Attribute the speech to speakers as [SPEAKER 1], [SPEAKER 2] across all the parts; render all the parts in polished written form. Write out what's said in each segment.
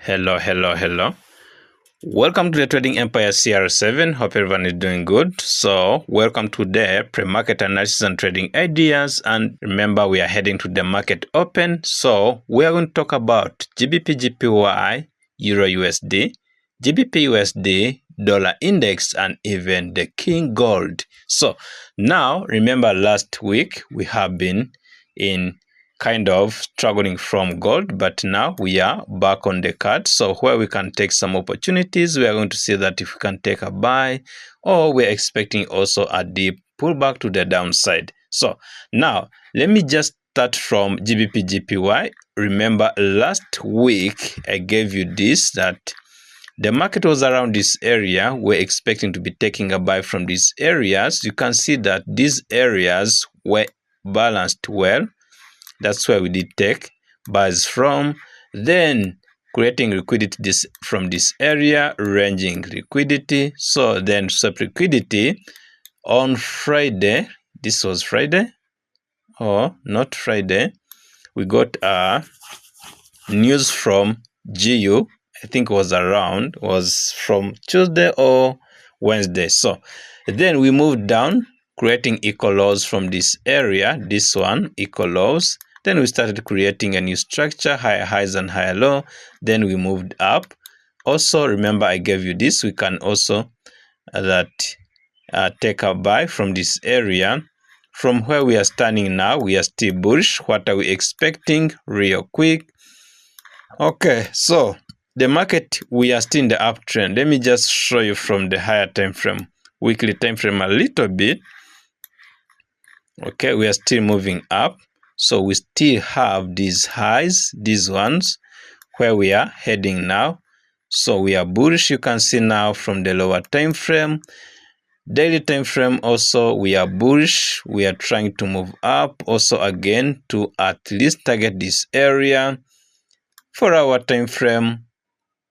[SPEAKER 1] Hello. Welcome to the Trading Empire CR7. Hope everyone is doing good. So, welcome to the pre-market analysis and trading ideas. And remember, we are heading to the market open. So, we are going to talk about GBP, GPY, Euro USD, GBP USD, dollar index, and even the King Gold. So, now remember last week we have been in kind of struggling from gold, but now we are back on the card. So where we can take some opportunities, we are going to see that if we can take a buy, or we're expecting also a deep pullback to the downside. So now let me just start from GBP GPY. Remember last week I gave you this, that the market was around this area. We're expecting to be taking a buy from these areas. You can see that these areas were balanced well. That's where we did take buys from, then creating liquidity from this area, ranging liquidity. So then swap liquidity on Friday. This was Friday, or not Friday. We got news from GU. I think was from Tuesday or Wednesday. So then we moved down, creating equal lows from this area. This one, equal lows. Then we started creating a new structure, higher highs and higher low. Then we moved up. Also, remember I gave you this. We can also take a buy from this area. From where we are standing now, we are still bullish. What are we expecting? Real quick. Okay, so the market, we are still in the uptrend. Let me just show you from the higher time frame, weekly time frame a little bit. Okay, we are still moving up. So we still have these highs, these ones, where we are heading now. So we are bullish. You can see now from the lower time frame. Daily time frame also, we are bullish. We are trying to move up also again to at least target this area. For our time frame,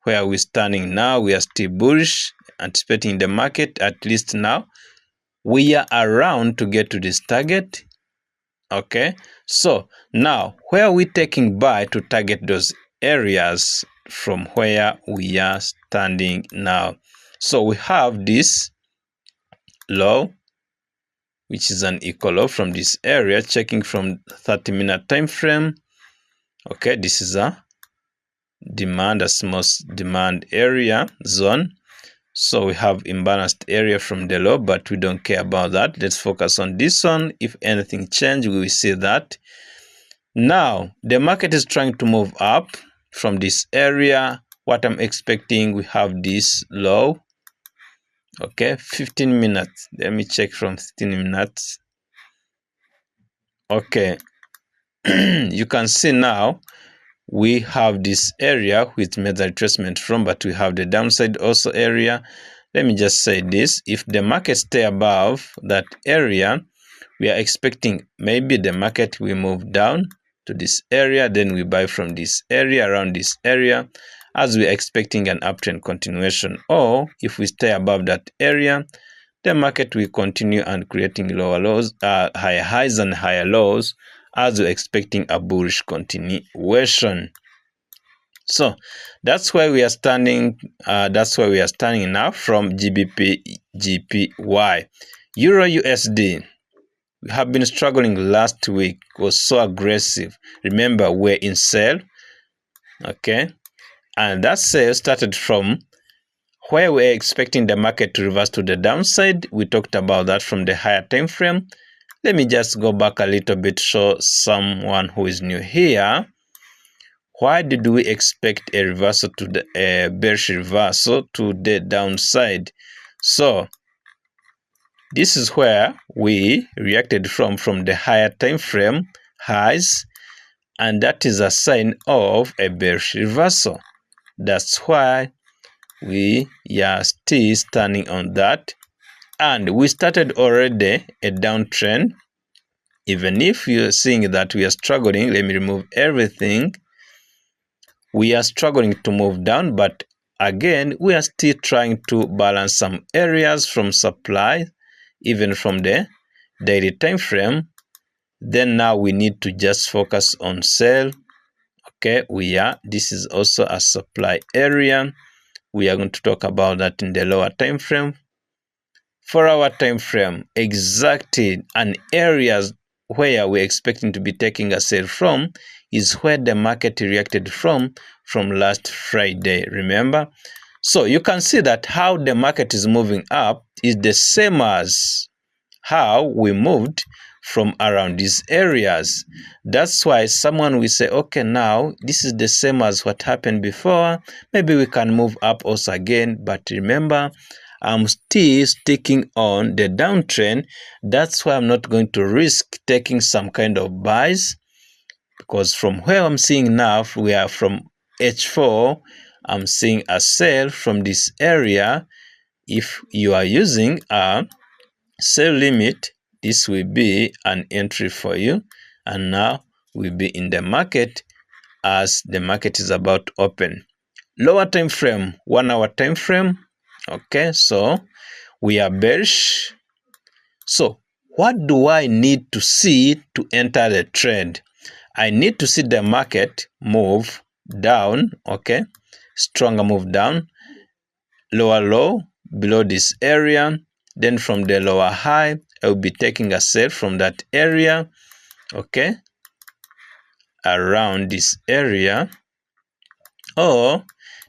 [SPEAKER 1] where we're standing now, we are still bullish, anticipating the market. At least now we are around to get to this target. Okay, so now where are we taking buy to target those areas from where we are standing now? So we have this low, which is an equal low from this area, checking from 30-minute time frame. Okay, this is a demand, a small demand area zone. So we have imbalanced area from the low, but we don't care about that. Let's focus on this one. If anything change, we will see that. Now the market is trying to move up from this area. What I'm expecting, we have this low. Okay, 15 minutes. Let me check from 15 minutes. Okay, you can see now we have this area with made the retracement from, but we have the downside also area. Let me just say this: if the market stay above that area, we are expecting maybe the market will move down to this area, then we buy from this area, around this area, as we are expecting an uptrend continuation. Or if we stay above that area, the market will continue and creating lower lows, higher highs and higher lows, as we're expecting a bullish continuation. So that's where we are standing. That's where we are standing now from GBP GPY. Euro USD, we have been struggling last week. It was so aggressive. Remember, we're in sell. Okay, and that sale started from where we're expecting the market to reverse to the downside. We talked about that from the higher time frame. Let me just go back a little bit, show someone who is new here. Why did we expect a reversal to the bearish reversal to the downside? So this is where we reacted from the higher time frame highs, and that is a sign of a bearish reversal. That's why we are still standing on that. And we started already a downtrend. Even if you're seeing that we are struggling, let me remove everything. We are struggling to move down, but again, we are still trying to balance some areas from supply, even from the daily time frame. Then now we need to just focus on sell. Okay, this is also a supply area. We are going to talk about that in the lower time frame. 4-hour time frame, exactly, and areas where we're expecting to be taking a sale from is where the market reacted from last Friday, remember? So you can see that how the market is moving up is the same as how we moved from around these areas. That's why someone will say, okay, now this is the same as what happened before. Maybe we can move up also again. But remember, I'm still sticking on the downtrend. That's why I'm not going to risk taking some kind of buys, because from where I'm seeing now, we are from H4, I'm seeing a sell from this area. If you are using a sell limit, this will be an entry for you, and now we'll be in the market as the market is about to open. Lower time frame, 1-hour time frame. Okay, so we are bearish. So what do I need to see to enter the trend? I need to see the market move down, okay, stronger move down, lower low below this area. Then from the lower high, I will be taking a sell from that area, okay, around this area. Or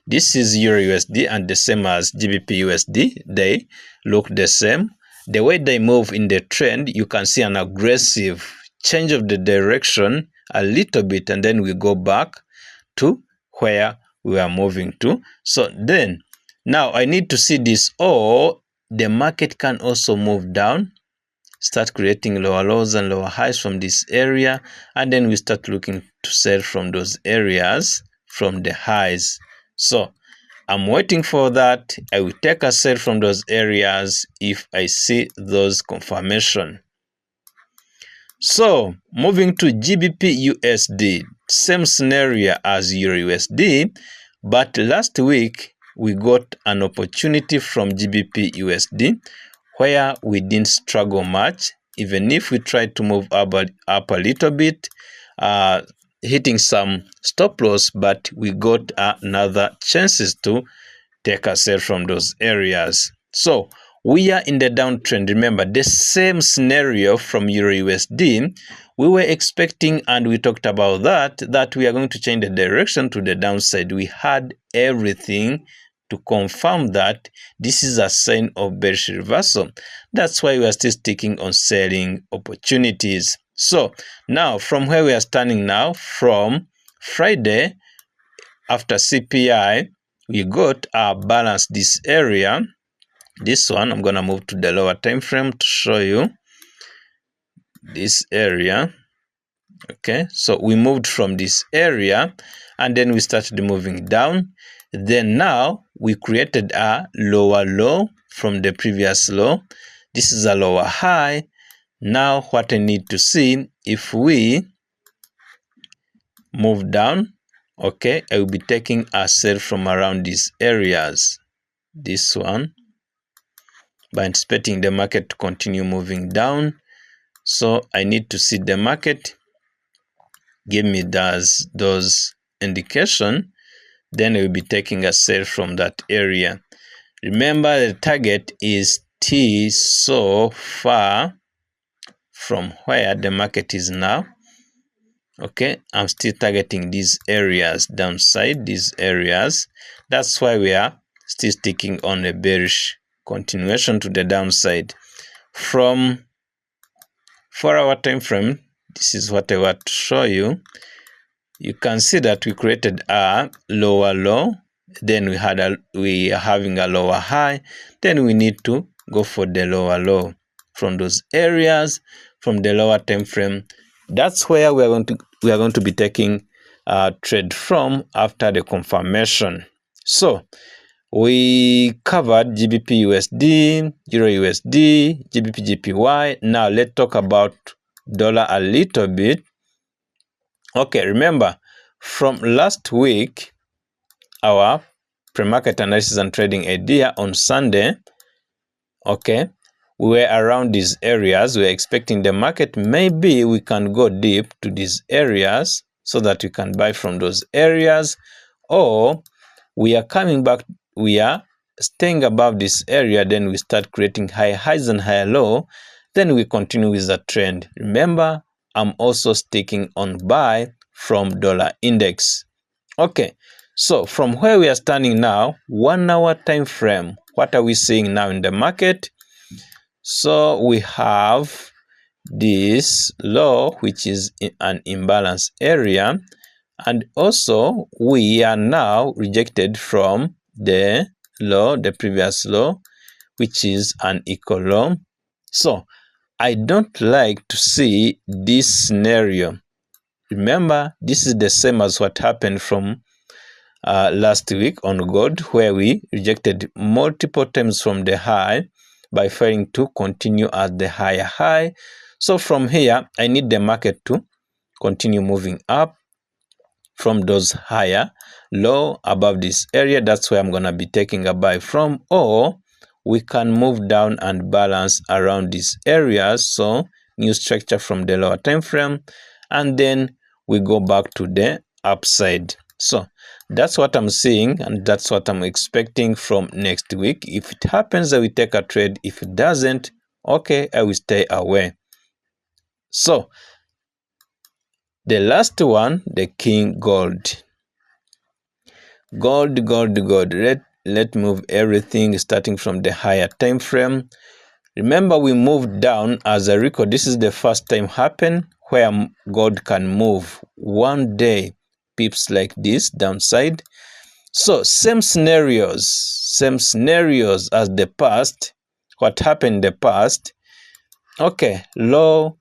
[SPEAKER 1] this is Euro USD and the same as GBP USD. They look the same. The way they move in the trend, you can see an aggressive change of the direction a little bit, and then we go back to where we are moving to. So then now I need to see this, or the market can also move down, start creating lower lows and lower highs from this area, and then we start looking to sell from those areas from the highs. So I'm waiting for that. I will take a sell from those areas if I see those confirmation. So moving to GBP USD, same scenario as Euro USD, but last week we got an opportunity from GBP USD where we didn't struggle much, even if we tried to move up a little bit, hitting some stop loss, but we got another chances to take a sell from those areas. So we are in the downtrend. Remember, the same scenario from Euro USD, we were expecting, and we talked about that we are going to change the direction to the downside. We had everything to confirm that this is a sign of bearish reversal. That's why we are still sticking on selling opportunities. So now from where we are standing now, from Friday after CPI, we got our balance this area. This one, I'm going to move to the lower time frame to show you this area. Okay, so we moved from this area and then we started moving down. Then now we created a lower low from the previous low. This is a lower high. Now what I need to see, if we move down, okay, I will be taking a sell from around these areas. This one, by anticipating the market to continue moving down. So I need to see the market give me those indication, then I will be taking a sell from that area. Remember, the target is T so far from where the market is now. Okay, I'm still targeting these areas downside, these areas. That's why we are still sticking on a bearish continuation to the downside. From 4-hour time frame, this is what I want to show you. You can see that we created a lower low, then we are having a lower high, then we need to go for the lower low from those areas, from the lower time frame. That's where we are going to be taking a trade from after the confirmation. So we covered GBP USD, Euro USD, GBP JPY. Now let's talk about dollar a little bit. Okay, remember from last week, our pre-market analysis and trading idea on Sunday, okay, we were around these areas. We were expecting the market, maybe we can go deep to these areas, so that we can buy from those areas, or we are coming back, we are staying above this area, then we start creating higher highs and higher low, then we continue with the trend. Remember, I'm also sticking on buy from dollar index. Okay, so from where we are standing now, 1 hour time frame, what are we seeing now in the market? So we have this low, which is an imbalance area, and also we are now rejected from the low, the previous low, which is an equal low. So I don't like to see this scenario. Remember, this is the same as what happened from last week on gold, where we rejected multiple times from the high by failing to continue at the higher high. So from here, I need the market to continue moving up from those higher low above this area. That's where I'm going to be taking a buy from, or we can move down and balance around these areas. So new structure from the lower time frame, and then we go back to the upside. So that's what I'm seeing, and that's what I'm expecting from next week. If it happens, I will take a trade. If it doesn't, okay, I will stay away. So the last one, the king gold. Gold. Let's move everything starting from the higher time frame. Remember, we moved down as a record. This is the first time happen where gold can move one day pips like this downside. So same scenarios as the past. What happened in the past? Okay, low,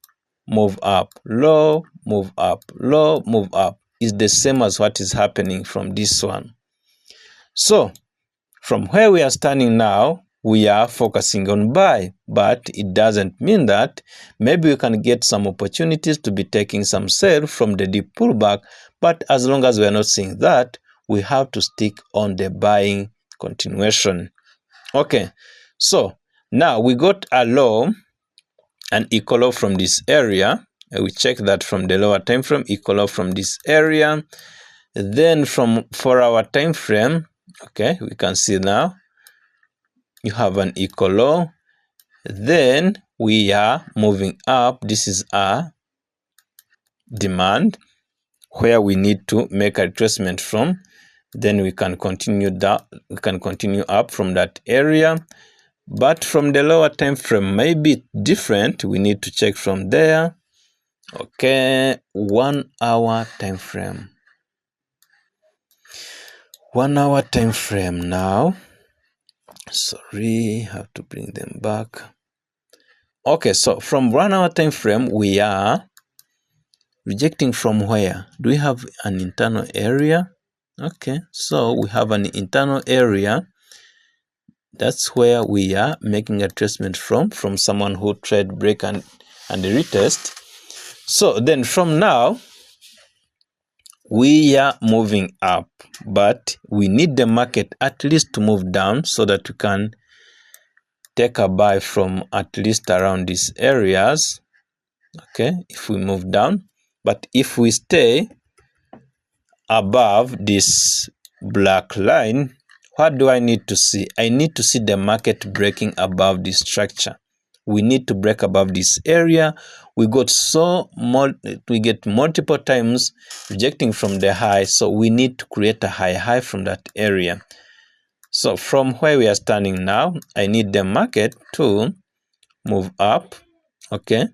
[SPEAKER 1] move up, low, move up, low, move up is the same as what is happening from this one. So from where we are standing now, we are focusing on buy, but it doesn't mean that maybe we can get some opportunities to be taking some sell from the deep pullback. But as long as we are not seeing that, we have to stick on the buying continuation. Okay, so now we got a low, an equal low from this area. We check that from the lower time frame, equal low from this area. Then from 4-hour time frame, okay, we can see now you have an equal low. Then we are moving up. This is our demand where we need to make a retracement from. Then we can continue that, we can continue up from that area. But from the lower time frame, maybe different. We need to check from there. Okay, 1 hour time frame. 1 hour time frame now. Sorry, have to bring them back. Okay, so from 1 hour time frame, we are rejecting from where? Do we have an internal area? Okay, so we have an internal area. That's where we are making a retracement from someone who trade break and retest. So then from now, we are moving up, but we need the market at least to move down so that we can take a buy from at least around these areas. Okay, if we move down, but if we stay above this black line, what do I need to see? I need to see the market breaking above this structure. We need to break above this area. We get multiple times rejecting from the high, so we need to create a high from that area. So from where we are standing now, I need the market to move up. Okay,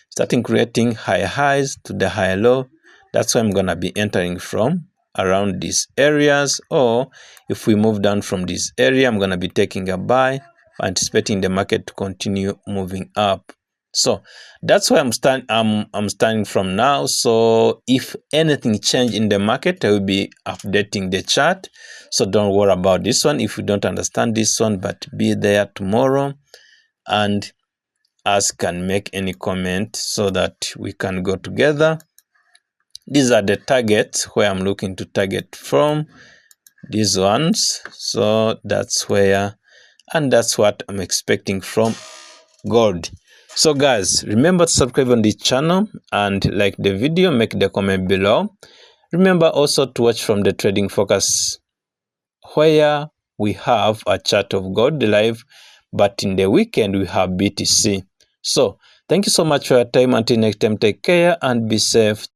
[SPEAKER 1] starting creating high highs to the high low. That's where I'm gonna be entering from, around these areas. Or if we move down from this area, I'm gonna be taking a buy, anticipating the market to continue moving up. So that's where I'm standing from now. So if anything change in the market, I will be updating the chart. So don't worry about this one if you don't understand this one, but be there tomorrow and ask and make any comment so that we can go together. These are the targets where I'm looking to target from, these ones. So that's where, and that's what I'm expecting from gold. So guys, remember to subscribe on this channel and like the video, make the comment below. Remember also to watch from the trading focus, where we have a chart of gold live, but in the weekend we have BTC. So thank you so much for your time. Until next time, take care and be safe.